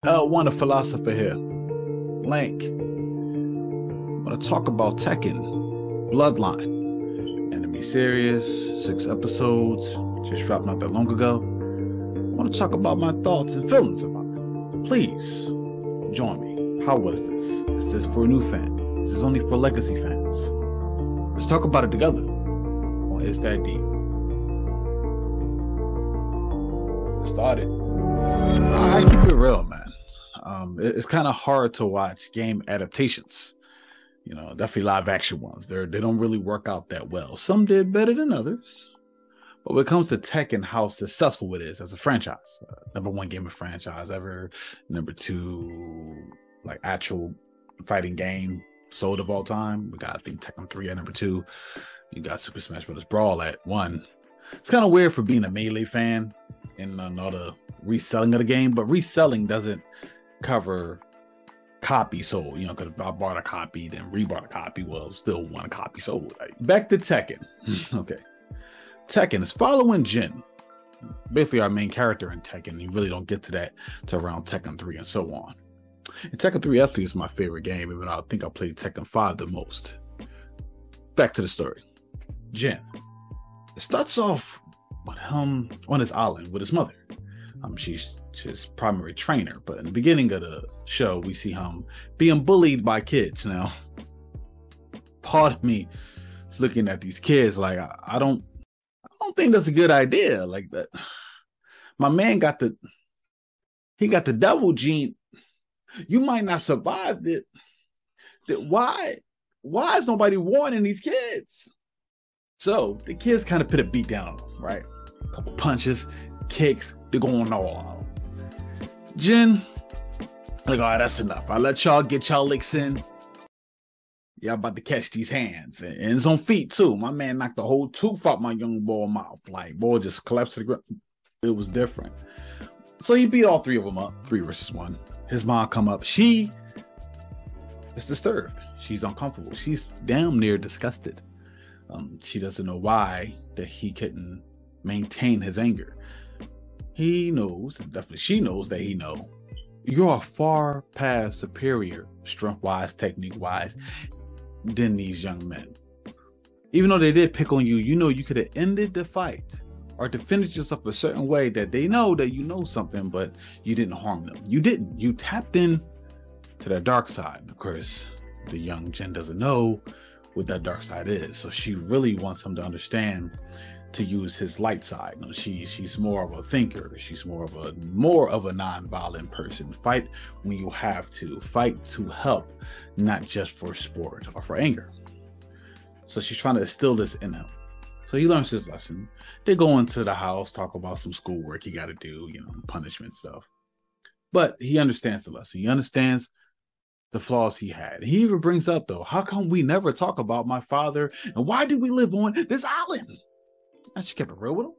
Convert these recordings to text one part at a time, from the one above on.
L1, a philosopher here. Link. I'm going to talk about Tekken Bloodline. Anime series, 6 episodes, just dropped not that long ago. I want to talk about my thoughts and feelings about it. Please, join me. How was this? Is this for new fans? Is this only for legacy fans? Let's talk about it together. Or is that deep? Let's start it. I keep it real, man. It's kind of hard to watch game adaptations. You know, definitely live action ones. They don't really work out that well. Some did better than others. But when it comes to Tekken, how successful it is as a franchise, #1 gaming franchise ever, #2 like actual fighting game sold of all time. We got, I think, Tekken 3 at #2. You got Super Smash Bros. Brawl at 1. It's kind of weird for being a Melee fan and all the reselling of the game, but reselling doesn't cover copy sold, you know, because I bought a copy, then rebought a copy, well, still one copy sold. Right? Back to Tekken. Okay. Tekken is following Jin, basically our main character in Tekken. You really don't get to that to around Tekken 3 and so on. And Tekken 3 actually is my favorite game, even though I think I played Tekken 5 the most. Back to the story. Jin. It starts off with him on his island with his mother. She's his primary trainer, but in the beginning of the show, we see him being bullied by kids. Now, part of me is looking at these kids like I don't think that's a good idea. Like that, my man got the devil gene. You might not survive it. Why is nobody warning these kids? So the kids kind of put a beat down on him, right? A couple punches, kicks, they're going all out. Jin, like, all right, that's enough. I let y'all get y'all licks in. Y'all about to catch these hands. And it's on feet too. My man knocked the whole tooth out my young boy mouth. Like, boy just collapsed to the ground. It was different. So he beat all 3 of them up. 3 versus 1. His mom come up. She is disturbed. She's uncomfortable. She's damn near disgusted. She doesn't know why that he couldn't maintain his anger. He knows, and definitely she knows that he know, you're far past superior, strength-wise, technique-wise, than these young men. Even though they did pick on you, you know you could have ended the fight or defended yourself a certain way that they know that you know something, but you didn't harm them. You didn't. You tapped in to their dark side. Of course, the young Jen doesn't know what that dark side is, so she really wants him to understand to use his light side. You know, she's more of a thinker. She's more of a non-violent person. Fight when you have to. Fight to help, not just for sport or for anger. So she's trying to instill this in him. So he learns his lesson. They go into the house, talk about some schoolwork he got to do, you know, punishment stuff. But he understands the lesson. He understands the flaws he had. He even brings up, though, how come we never talk about my father and why do we live on this island? And she kept it real with him.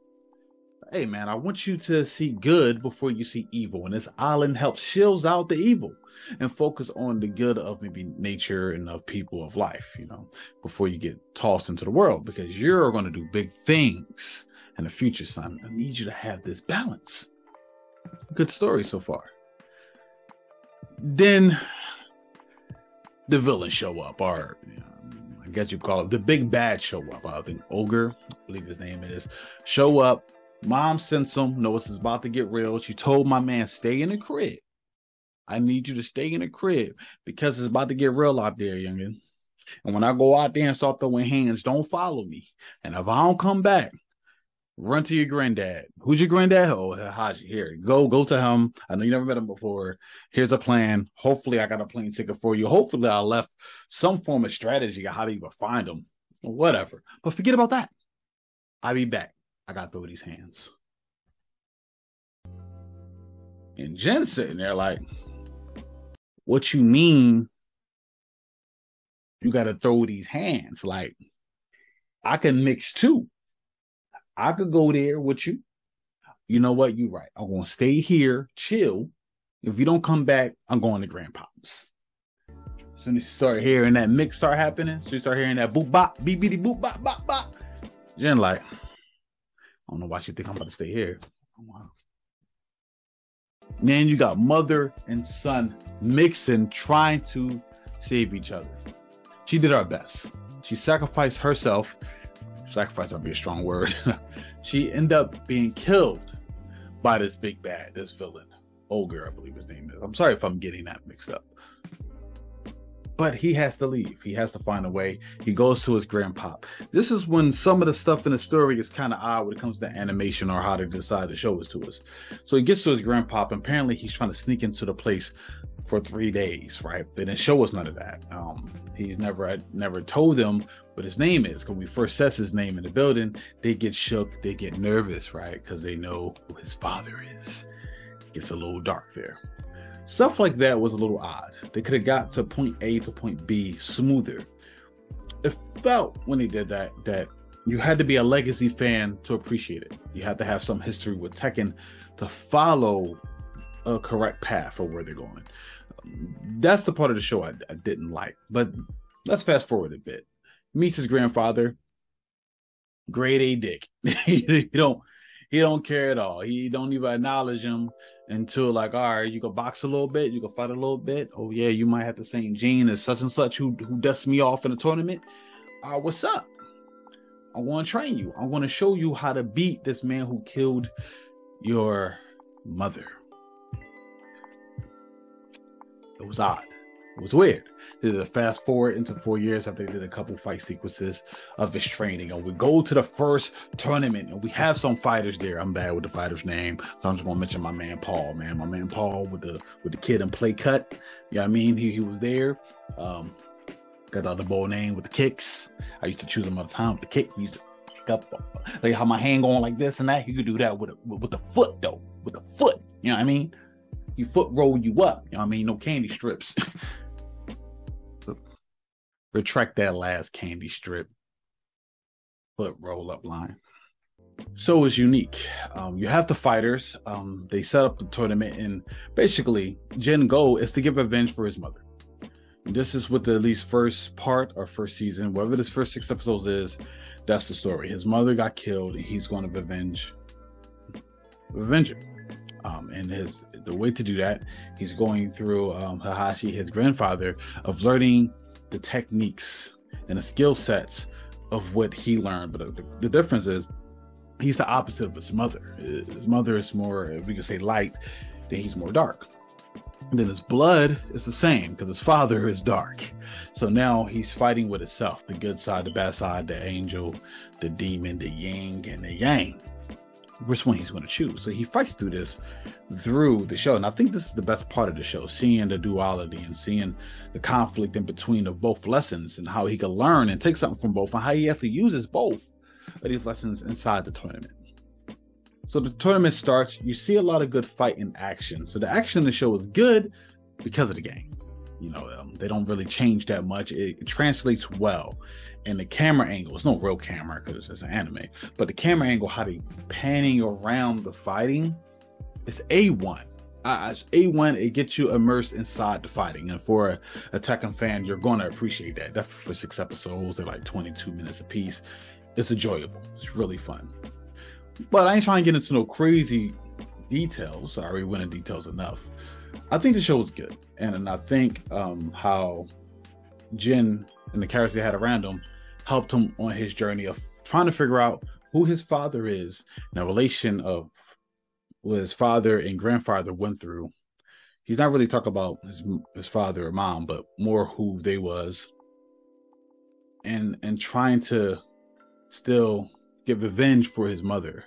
Hey, man, I want you to see good before you see evil. And this island helps shields out the evil and focus on the good of maybe nature and of people of life, you know, before you get tossed into the world, because you're going to do big things in the future, son. I need you to have this balance. Good story so far. Then the villains show up, or you know, I guess you call it the big bad show up. I think Ogre, I believe his name is, show up. Mom sends him, knows it's about to get real. She told my man, stay in the crib. I need you to stay in the crib because it's about to get real out there, youngin. And when I go out there and start throwing hands, don't follow me. And if I don't come back, run to your granddad. Who's your granddad? Oh, Haji. Here, go to him. I know you never met him before. Here's a plan. Hopefully, I got a plane ticket for you. Hopefully, I left some form of strategy on how to even find him. Or whatever. But forget about that. I'll be back. I got to throw these hands. And Jen's sitting there like, what you mean you got to throw these hands? Like, I can mix too. I could go there with you. You know what? You're right. I'm going to stay here, chill. If you don't come back, I'm going to Grandpa's. As soon as you start hearing that mix start happening, so you start hearing that boop bop, beep beep boop bop bop bop. Jen like, I don't know why she think I'm about to stay here. Oh, wow. Then you got mother and son mixing, trying to save each other. She did her best. She sacrificed herself. Sacrifice might be a strong word. She ended up being killed by this big bad, this villain. Ogre, I believe his name is. I'm sorry if I'm getting that mixed up. But he has to leave. He has to find a way. He goes to his grandpop. This is when some of the stuff in the story is kind of odd when it comes to animation or how to decide to show it to us. So he gets to his grandpop, and apparently he's trying to sneak into the place for 3 days, right? They didn't show us none of that. He's never told them what his name is. When we first says his name in the building, they get shook, they get nervous, right? Because they know who his father is. It gets a little dark there. Stuff like that was a little odd. They could have got to point A to point B smoother. It felt when they did that you had to be a Legacy fan to appreciate it. You had to have some history with Tekken to follow a correct path of where they're going. That's the part of the show I didn't like. But let's fast forward a bit. Meets his grandfather. Grade A dick. He don't care at all. He don't even acknowledge him until like, all right, you can box a little bit, you can fight a little bit. Oh yeah, you might have the same gene as such and such who dusted me off in a tournament. What's up? I want to train you. I want to show you how to beat this man who killed your mother. It was odd. It was weird. They did a fast forward into 4 years after they did a couple fight sequences of his training. And we go to the first tournament and we have some fighters there. I'm bad with the fighter's name, so I'm just gonna mention my man Paul, man. My man Paul with the kid in play cut. You know what I mean? He was there. Got the other boy name with the kicks. I used to choose him all the time with the kick. He used to kick up like how my hand going like this and that. He could do that with the foot though. With the foot. You know what I mean? He foot roll you up. You know what I mean? No candy strips. Retract that last candy strip. Foot roll up line. So it's unique. You have the fighters. They set up the tournament, and basically Jin goal is to get revenge for his mother. And this is what the at least first part or first season, whatever this first 6 episodes is, that's the story. His mother got killed and he's going to revenge her. And the way to do that, he's going through Hayashi, his grandfather, of learning the techniques and the skill sets of what he learned. But the difference is he's the opposite of his mother. His mother is more, we could say, light, then he's more dark. And then his blood is the same because his father is dark. So now he's fighting with himself, the good side, the bad side, the angel, the demon, the yin and the yang. Which one he's going to choose. So he fights through the show. And I think this is the best part of the show, seeing the duality and seeing the conflict in between of both lessons and how he can learn and take something from both and how he actually uses both of these lessons inside the tournament. So the tournament starts. You see a lot of good fight in action. So the action in the show is good because of the game. You know, they don't really change that much. It translates well. And the camera angle, it's no real camera because it's an anime, but the camera angle, how they panning around the fighting, it's A1. It's A1, it gets you immersed inside the fighting. And for a Tekken fan, you're going to appreciate that. That's for 6 episodes. They're like 22 minutes a piece. It's enjoyable. It's really fun. But I ain't trying to get into no crazy details. I already went in details enough. I think the show was good. And I think how Jin and the characters they had around him helped him on his journey of trying to figure out who his father is and the relation of what his father and grandfather went through. He's not really talking about his father or mom, but more who they was, and trying to still get revenge for his mother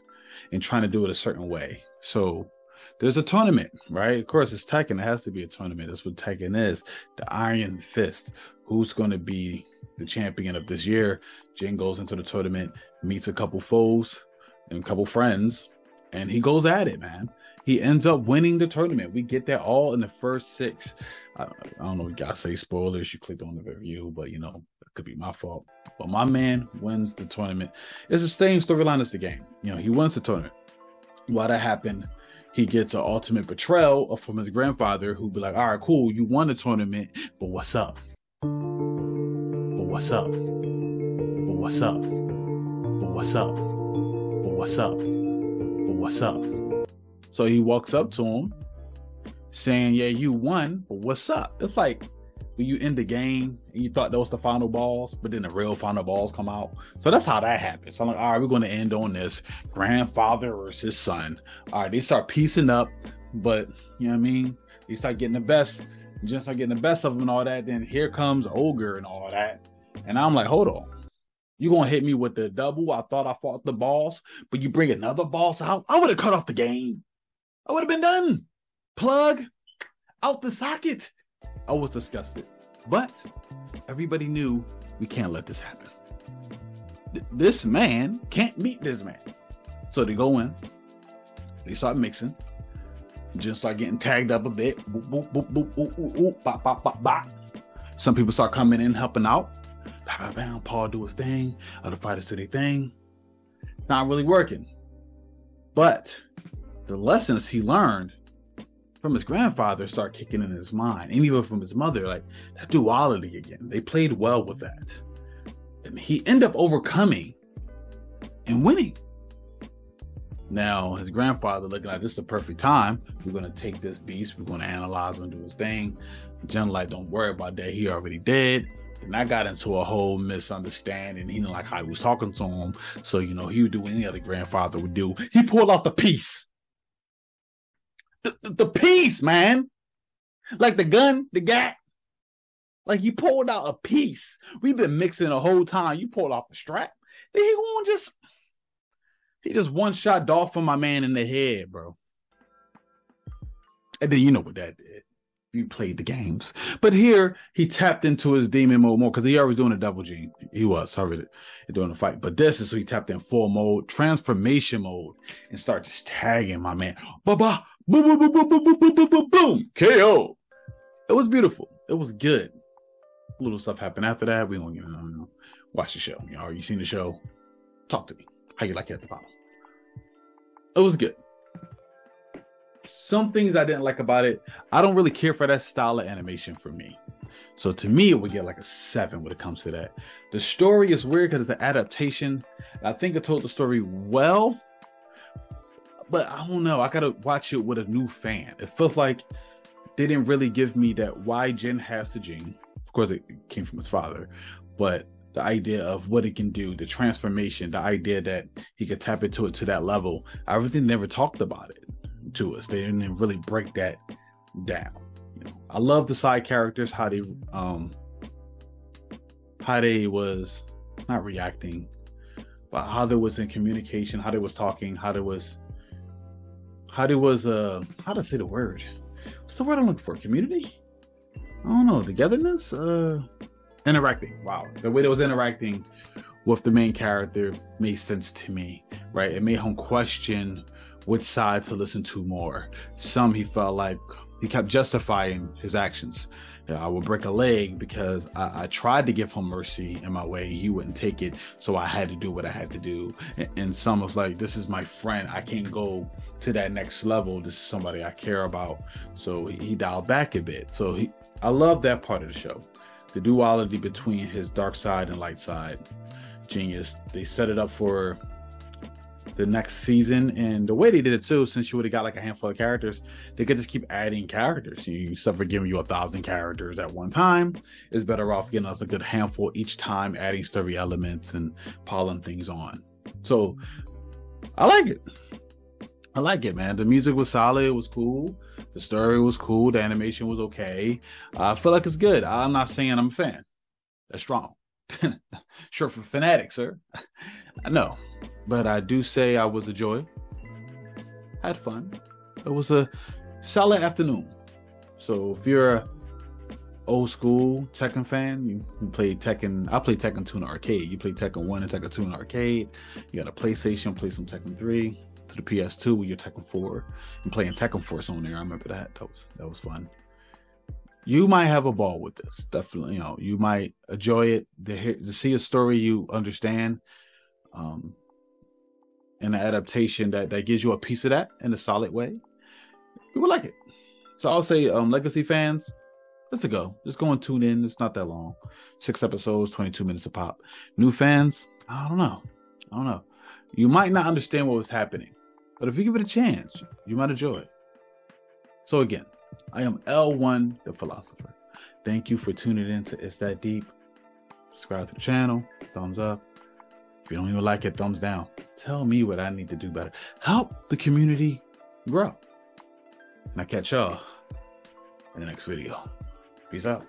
and trying to do it a certain way. So there's a tournament, right? Of course, it's Tekken. It has to be a tournament. That's what Tekken is. The Iron Fist. Who's going to be the champion of this year? Jin goes into the tournament, meets a couple foes and a couple friends, and he goes at it, man. He ends up winning the tournament. We get that all in the first 6. I don't know if you gotta say spoilers. You clicked on the review, but you know, it could be my fault. But my man wins the tournament. It's the same storyline as the game. You know, he wins the tournament. While that happened, he gets an ultimate betrayal from his grandfather, who be like, all right, cool, you won the tournament, but what's up? But what's up? But what's up? But what's up? But what's up? But what's up? So he walks up to him saying, yeah, you won, but what's up? It's like when you end the game and you thought that was the final balls, but then the real final balls come out. So that's how that happens. So I'm like, all right, we're going to end on this grandfather versus son. All right, they start piecing up, but you know what I mean? They start getting the best, just start getting the best of them and all that. Then here comes Ogre and all that. And I'm like, hold on. You gonna hit me with the double? I thought I fought the boss, but you bring another boss out? I would have cut off the game. I would have been done. Plug out the socket. I was disgusted. But everybody knew we can't let this happen. This man can't meet this man. So they go in. They start mixing. Just start getting tagged up a bit. Boop, boop, boop, boop, boop, boop, boop, bop, bop, bop, bop. Some people start coming in, helping out. Bam, bam, Paul do his thing. Other fighters do their thing. Not really working. But the lessons he learned from his grandfather start kicking in his mind. And even from his mother, like that duality again. They played well with that. And he ended up overcoming and winning. Now, his grandfather looking like this is the perfect time. We're going to take this beast. We're going to analyze him and do his thing. Jen like, don't worry about that. He already did. And I got into a whole misunderstanding. He didn't like how he was talking to him. So, you know, he would do any other grandfather would do. He pulled out the piece. The piece, man. Like the gun, the gat. Like he pulled out a piece. We've been mixing the whole time. You pulled out the strap. Then he just one shot Dolph on my man in the head, bro. And then you know what that did. You played the games. But here, he tapped into his demon mode more because he already doing a double G. He was already doing the fight. But this is so he tapped in full mode, transformation mode, and start just tagging my man. Ba-ba, boom, boom, boom, boom, boom, boom, boom, boom, boom, boom, KO. It was beautiful. It was good. Little stuff happened after that. We don't even watch the show. You know, you seen the show? Talk to me. How you like it at the bottom? It was good. Some things I didn't like about it. I don't really care for that style of animation for me. So to me, it would get like a 7 when it comes to that. The story is weird because it's an adaptation. I think it told the story well, but I don't know. I gotta watch it with a new fan. It feels like they didn't really give me that why Jin has the gene. Of course, it came from his father, but the idea of what it can do, the transformation, the idea that he could tap into it to that level. I really never talked about it to us. They didn't really break that down. You know, I love the side characters, how they was not reacting, but how they was in communication, how they was talking, how to say the word. What's the word I'm looking for? Community? I don't know. Togetherness? Interacting. Wow. The way they was interacting with the main character made sense to me, right? It made him question which side to listen to more. Some he felt like he kept justifying his actions. You know, I would break a leg because I tried to give him mercy in my way. He wouldn't take it, so I had to do what I had to do. And some was like, this is my friend. I can't go to that next level. This is somebody I care about. So he dialed back a bit. So I love that part of the show. The duality between his dark side and light side. Genius. They set it up for the next season, and the way they did it too, since you would have got like a handful of characters, they could just keep adding characters. You suffer giving you 1,000 characters at one time. It's better off getting us a good handful each time, adding story elements and piling things on. So I like it, man. The music was solid. It was cool. The story was cool. The animation was okay. I feel like it's good. I'm not saying I'm a fan. That's strong. Short for fanatic, sir. No. But I do say I was a joy. Had fun. It was a solid afternoon. So if you're a old school Tekken fan, you play Tekken. I play Tekken 2 in the arcade. You play Tekken 1 and Tekken 2 in the arcade. You got a PlayStation, play some Tekken 3 to the PS2 with your Tekken 4. And playing Tekken Force on there. I remember that. That was fun. You might have a ball with this. Definitely, you might enjoy it. To see a story you understand. And an adaptation that gives you a piece of that in a solid way, you would like it. So I'll say, Legacy fans, let's go. Just go and tune in. It's not that long. 6 episodes, 22 minutes a pop. New fans, I don't know. You might not understand what was happening, but if you give it a chance, you might enjoy it. So again, I am L1 the Philosopher. Thank you for tuning in to It's That Deep. Subscribe to the channel, thumbs up. If you don't even like it, thumbs down. Tell me what I need to do better. Help the community grow. And I catch y'all in the next video. Peace out.